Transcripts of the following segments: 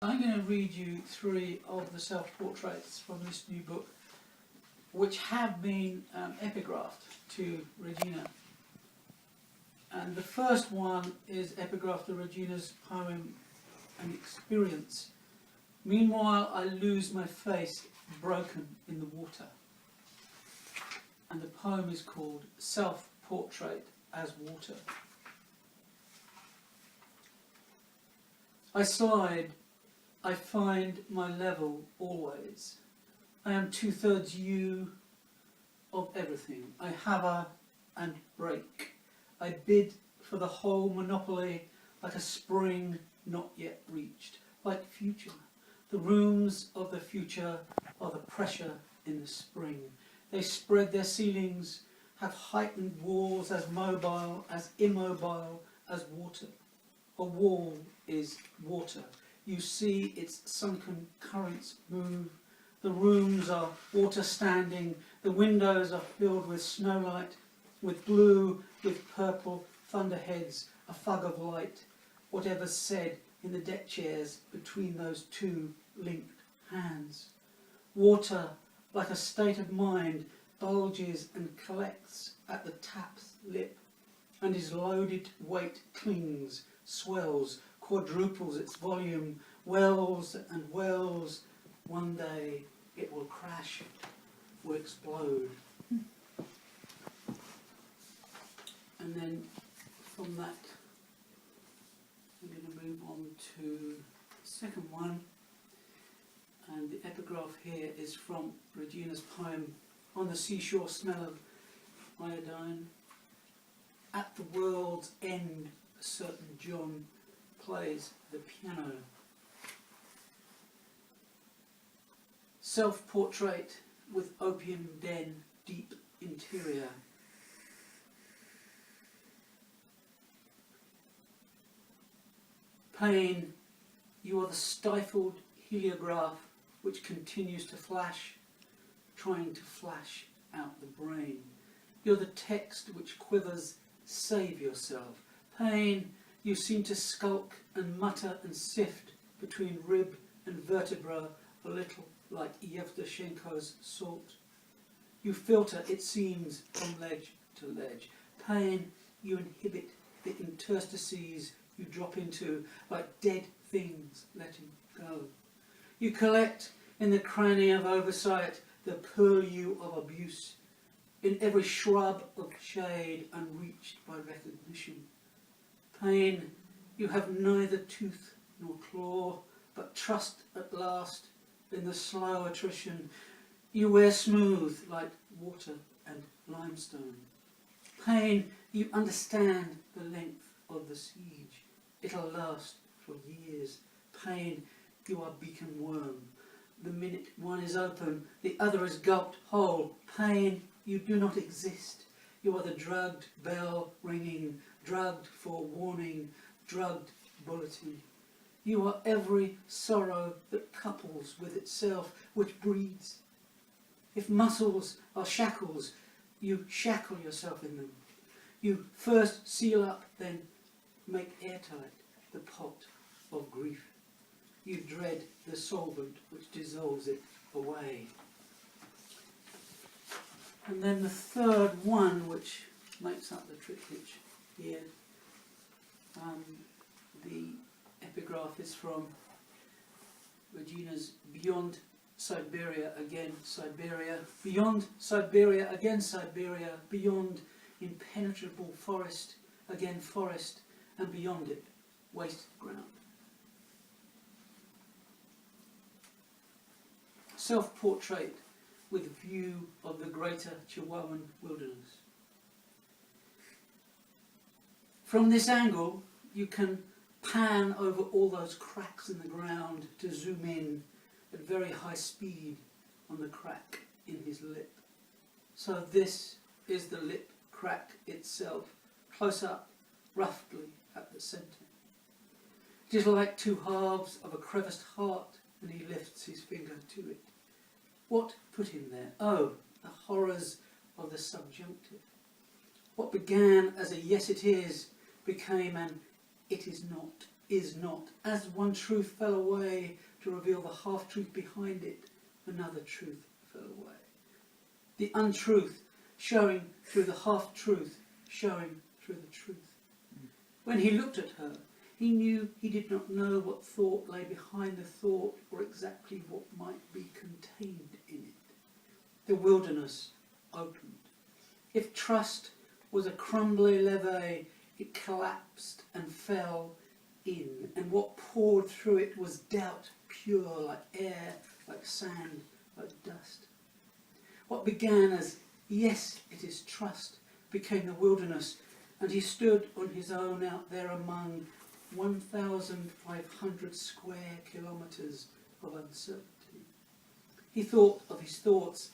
I'm going to read you 3 of the self-portraits from this new book, which have been epigraphed to Regina. And the first one is epigraphed to Regina's poem, An Experience. Meanwhile, I lose my face broken in the water. And the poem is called Self-Portrait as Water. I slide, I find my level always. I am 2/3 you of everything. I hover and break. I bid for the whole monopoly like a spring not yet reached, like future. The rooms of the future are the pressure in the spring. They spread their ceilings, have heightened walls as mobile, as immobile as water. A wall is water. You see its sunken currents move. The rooms are water standing. The windows are filled with snowlight, with blue, with purple thunderheads, a fug of light. Whatever's said in the deck chairs between those 2 linked hands. Water, like a state of mind, bulges and collects at the tap's lip, and his loaded weight clings, swells, quadruples its volume, wells and wells. One day it will crash, will explode. And then from that, I'm going to move on to the second one. And the epigraph here is from Regina's poem, On the Seashore Smell of Iodine. At the world's end, a certain John plays the piano. Self-portrait with opium den, deep interior. Pain, you are the stifled heliograph which continues to flash, trying to flash out the brain. You're the text which quivers, save yourself. Pain, you seem to skulk and mutter and sift between rib and vertebra, a little like Yevtushenko's salt. You filter, it seems, from ledge to ledge. Pain, you inhibit the interstices you drop into, like dead things letting go. You collect in the cranny of oversight the purlieu of abuse, in every shrub of shade unreached by recognition. Pain, you have neither tooth nor claw, but trust at last in the slow attrition. You wear smooth like water and limestone. Pain, you understand the length of the siege. It'll last for years. Pain, you are beacon worm. The minute one is open, the other is gulped whole. Pain, you do not exist. You are the drugged bell ringing, drugged forewarning, drugged bulletin. You are every sorrow that couples with itself, which breeds. If muscles are shackles, you shackle yourself in them. You first seal up, then make airtight the pot of grief. You dread the solvent which dissolves it away. And then the third one, which makes up the triptych here, the epigraph is from Regina's Beyond Siberia Again Siberia. Beyond Siberia again Siberia, beyond impenetrable forest, again forest, and beyond it, waste ground. Self-portrait with view of the greater Chihuahuan wilderness. From this angle, you can pan over all those cracks in the ground to zoom in at very high speed on the crack in his lip. So this is the lip crack itself, close up, roughly at the centre. It is like 2 halves of a creviced heart, and he lifts his finger to it. What put him there? Oh, the horrors of the subjunctive. What began as a yes it is became an it is not. is not. As one truth fell away to reveal the half-truth behind it, another truth fell away. The untruth showing through the half-truth, showing through the truth. When he looked at her, he knew he did not know what thought lay behind the thought or exactly what might be contained in it. The wilderness opened. If trust was a crumbly levee, it collapsed and fell in, and what poured through it was doubt, pure like air, like sand, like dust. What began as, yes, it is trust, became the wilderness, and he stood on his own out there among 1,500 square kilometres of uncertainty. He thought of his thoughts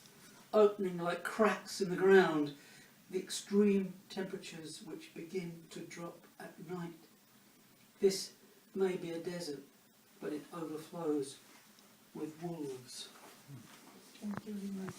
opening like cracks in the ground, the extreme temperatures which begin to drop at night. This may be a desert, but it overflows with wolves. Thank you very much.